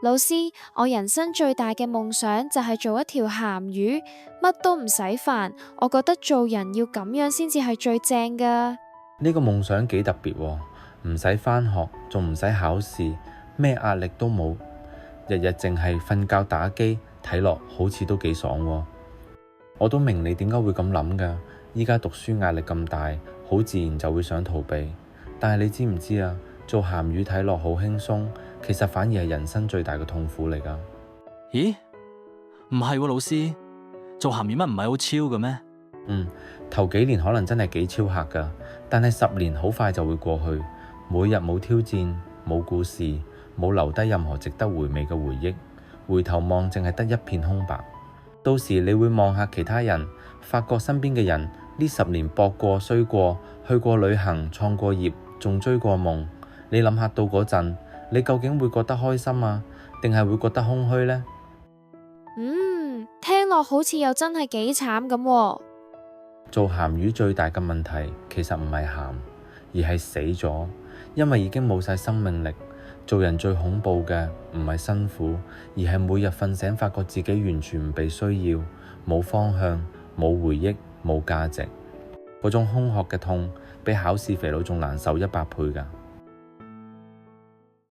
老師，我人生最大嘅夢想就係做一條鹹魚，乜都唔使煩。我覺得做人要咁樣先至係最正㗎。呢個夢想幾特別喎，唔使返學，仲唔使考試，咩壓力都冇，日日淨係瞓覺打機，睇落好似都幾爽喎。我都明你點解會咁諗㗎，依家讀書壓力咁大，好自然就會想逃避。但係你知唔知啊？做鹹魚睇落好輕鬆，其實反而係人生最大嘅痛苦嚟㗎。咦？唔係喎，老師，做鹹魚乜唔係好超嘅咩？頭幾年可能真係幾超客㗎，但係10年好快就會過去。每日冇挑戰，冇故事，冇留低任何值得回味嘅回憶，回頭望淨係得一片空白。到時你會望下其他人，發覺身邊嘅人呢10年搏過衰過，去過旅行，創過業，仲追過夢。你諗下到嗰陣，你究竟會覺得開心啊，定係會覺得空虛呢？聽落好似又真係幾慘咁喎。做鹹魚最大嘅問題其實唔係鹹，而係死咗，因為已經冇晒生命力。做人最恐怖嘅唔係辛苦，而係每日瞓醒發覺自己完全唔被需要，冇方向，冇回憶，冇價值。嗰種空殼嘅痛，比考試肥佬仲難受100倍㗎。